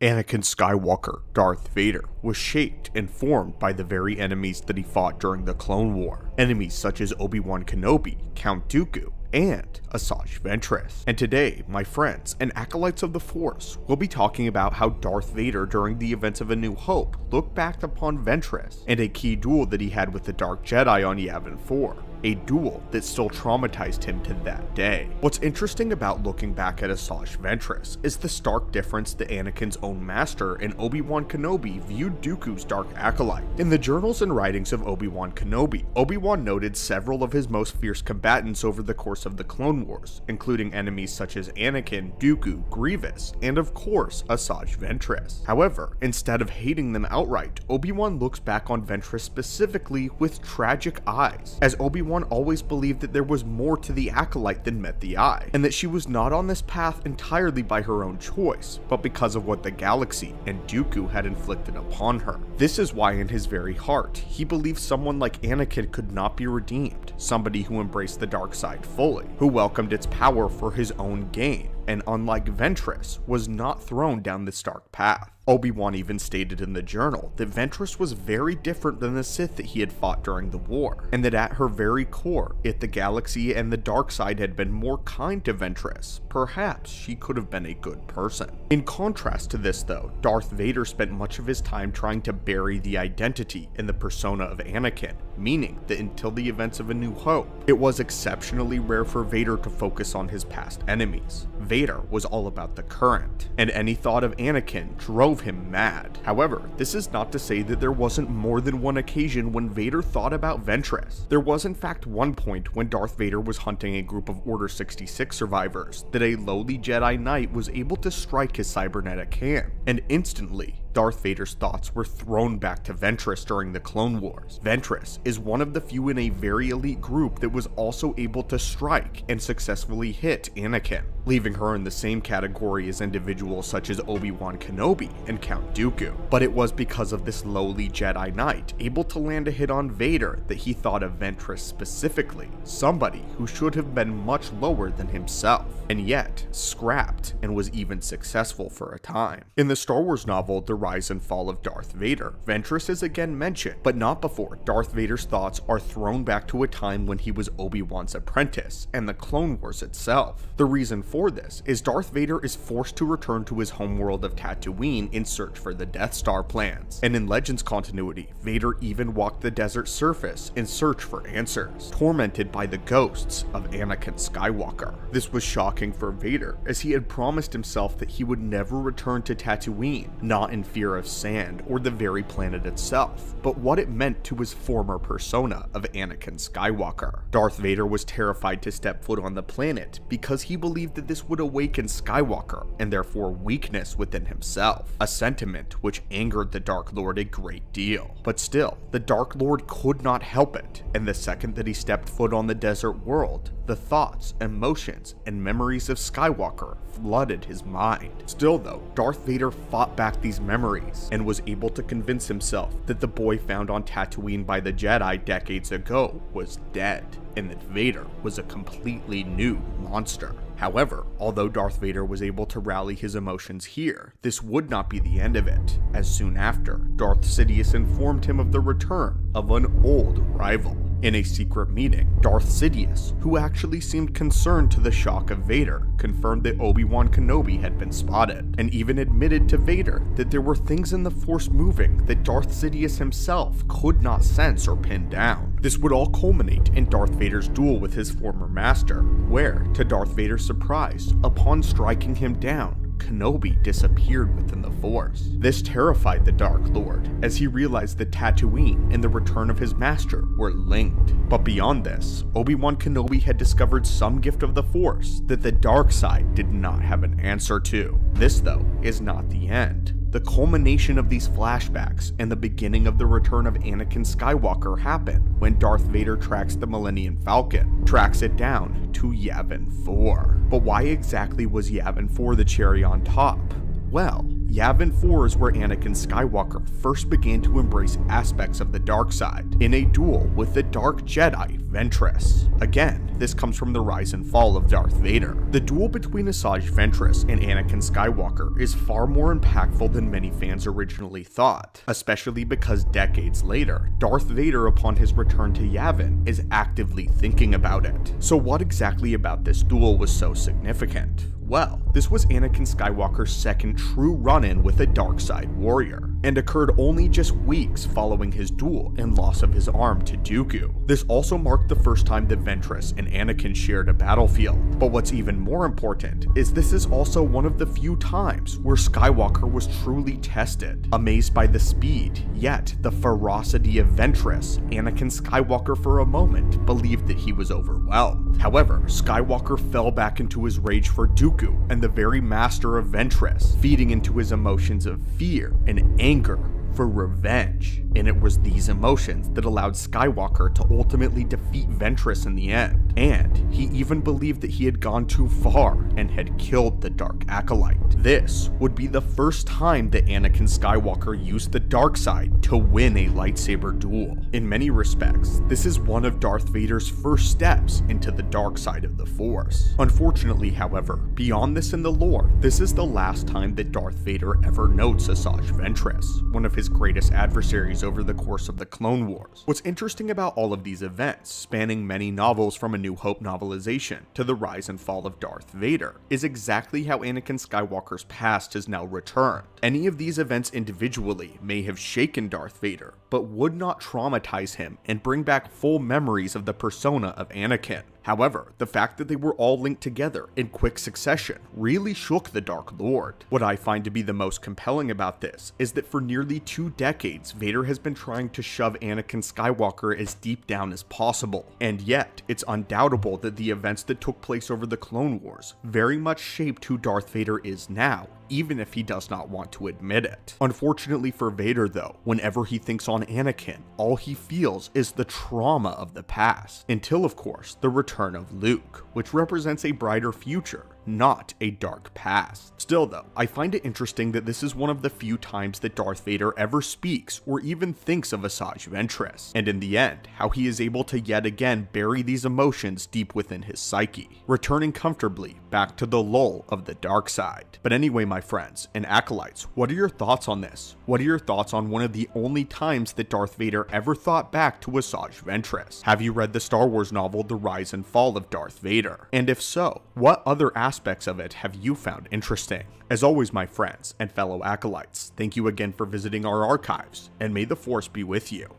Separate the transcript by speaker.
Speaker 1: Anakin Skywalker, Darth Vader, was shaped and formed by the very enemies that he fought during the Clone War. Enemies such as Obi-Wan Kenobi, Count Dooku, and Asajj Ventress. And today, my friends and acolytes of the Force will be talking about how Darth Vader during the events of A New Hope looked back upon Ventress and a key duel that he had with the Dark Jedi on Yavin 4. A duel that still traumatized him to that day. What's interesting about looking back at Asajj Ventress is the stark difference that Anakin's own master and Obi-Wan Kenobi viewed Dooku's dark acolyte. In the journals and writings of Obi-Wan Kenobi, Obi-Wan noted several of his most fierce combatants over the course of the Clone Wars, including enemies such as Anakin, Dooku, Grievous, and of course Asajj Ventress. However, instead of hating them outright, Obi-Wan looks back on Ventress specifically with tragic eyes, as Obi-Wan always believed that there was more to the acolyte than met the eye, and that she was not on this path entirely by her own choice, but because of what the galaxy and Dooku had inflicted upon her. This is why in his very heart, he believed someone like Anakin could not be redeemed, somebody who embraced the dark side fully, who welcomed its power for his own gain, and unlike Ventress, was not thrown down this dark path. Obi-Wan even stated in the journal that Ventress was very different than the Sith that he had fought during the war, and that at her very core, if the galaxy and the dark side had been more kind to Ventress, perhaps she could have been a good person. In contrast to this though, Darth Vader spent much of his time trying to bury the identity and the persona of Anakin, meaning that until the events of A New Hope, it was exceptionally rare for Vader to focus on his past enemies. Vader was all about the current, and any thought of Anakin drove him mad. However, this is not to say that there wasn't more than one occasion when Vader thought about Ventress. There was in fact one point when Darth Vader was hunting a group of Order 66 survivors that a lowly Jedi Knight was able to strike his cybernetic hand, and instantly, Darth Vader's thoughts were thrown back to Ventress during the Clone Wars. Ventress is one of the few in a very elite group that was also able to strike and successfully hit Anakin, leaving her in the same category as individuals such as Obi-Wan Kenobi and Count Dooku. But it was because of this lowly Jedi Knight able to land a hit on Vader that he thought of Ventress specifically, somebody who should have been much lower than himself, and yet scrapped and was even successful for a time. In the Star Wars novel The Rise and Fall of Darth Vader, Ventress is again mentioned, but not before Darth Vader's thoughts are thrown back to a time when he was Obi-Wan's apprentice and the Clone Wars itself. The reason for this is Darth Vader is forced to return to his homeworld of Tatooine in search for the Death Star plans, and in Legends continuity, Vader even walked the desert surface in search for answers, tormented by the ghosts of Anakin Skywalker. This was shocking for Vader, as he had promised himself that he would never return to Tatooine, not in fear of sand or the very planet itself, but what it meant to his former persona of Anakin Skywalker. Darth Vader was terrified to step foot on the planet because he believed that this would awaken Skywalker and therefore weakness within himself, a sentiment which angered the Dark Lord a great deal. But still, the Dark Lord could not help it, and the second that he stepped foot on the desert world, the thoughts, emotions, and memories of Skywalker flooded his mind. Still though, Darth Vader fought back these memories and was able to convince himself that the boy found on Tatooine by the Jedi decades ago was dead, and that Vader was a completely new monster. However, although Darth Vader was able to rally his emotions here, this would not be the end of it, as soon after, Darth Sidious informed him of the return of an old rival. In a secret meeting, Darth Sidious, who actually seemed concerned to the shock of Vader, confirmed that Obi-Wan Kenobi had been spotted, and even admitted to Vader that there were things in the Force moving that Darth Sidious himself could not sense or pin down. This would all culminate in Darth Vader's duel with his former master, where, to Darth Vader's surprise, upon striking him down, Kenobi disappeared within the Force. This terrified the Dark Lord, as he realized that Tatooine and the return of his master were linked. But beyond this, Obi-Wan Kenobi had discovered some gift of the Force that the dark side did not have an answer to. This, though, is not the end. The culmination of these flashbacks and the beginning of the return of Anakin Skywalker happen when Darth Vader tracks the Millennium Falcon, tracks it down to Yavin 4. But why exactly was Yavin 4 the cherry on top? Well, Yavin 4 is where Anakin Skywalker first began to embrace aspects of the dark side in a duel with the Dark Jedi Ventress. Again, this comes from the rise and fall of Darth Vader. The duel between Asajj Ventress and Anakin Skywalker is far more impactful than many fans originally thought, especially because decades later, Darth Vader, upon his return to Yavin, is actively thinking about it. So what exactly about this duel was so significant? Well, this was Anakin Skywalker's second true run-in with a dark side warrior, and occurred only just weeks following his duel and loss of his arm to Dooku. This also marked the first time that Ventress and Anakin shared a battlefield, but what's even more important is this is also one of the few times where Skywalker was truly tested. Amazed by the speed, yet the ferocity of Ventress, Anakin Skywalker for a moment believed that he was overwhelmed. However, Skywalker fell back into his rage for Dooku and the very master of Ventress, feeding into his emotions of fear and anger for revenge. And it was these emotions that allowed Skywalker to ultimately defeat Ventress in the end. And he even believed that he had gone too far and had killed the Dark Acolyte. This would be the first time that Anakin Skywalker used the dark side to win a lightsaber duel. In many respects, this is one of Darth Vader's first steps into the dark side of the Force. Unfortunately, however, beyond this in the lore, this is the last time that Darth Vader ever notes Asajj Ventress, one of his greatest adversaries over the course of the Clone Wars. What's interesting about all of these events, spanning many novels from A New Hope novelization to the rise and fall of Darth Vader, is exactly how Anakin Skywalker's past has now returned. Any of these events individually may have shaken Darth Vader, but would not traumatize him and bring back full memories of the persona of Anakin. However, the fact that they were all linked together in quick succession really shook the Dark Lord. What I find to be the most compelling about this is that for nearly 2 decades, Vader has been trying to shove Anakin Skywalker as deep down as possible, and yet it's undoubtable that the events that took place over the Clone Wars very much shaped who Darth Vader is now, even if he does not want to admit it. Unfortunately for Vader though, whenever he thinks on Anakin, all he feels is the trauma of the past, until of course the return of Luke, which represents a brighter future, not a dark past. Still though, I find it interesting that this is one of the few times that Darth Vader ever speaks or even thinks of Asajj Ventress, and in the end, how he is able to yet again bury these emotions deep within his psyche, returning comfortably back to the lull of the dark side. But anyway, my friends and acolytes, what are your thoughts on this? What are your thoughts on one of the only times that Darth Vader ever thought back to Asajj Ventress? Have you read the Star Wars novel The Rise and Fall of Darth Vader? And if so, what other aspects of it have you found interesting? As always, my friends and fellow acolytes, thank you again for visiting our archives, and may the Force be with you.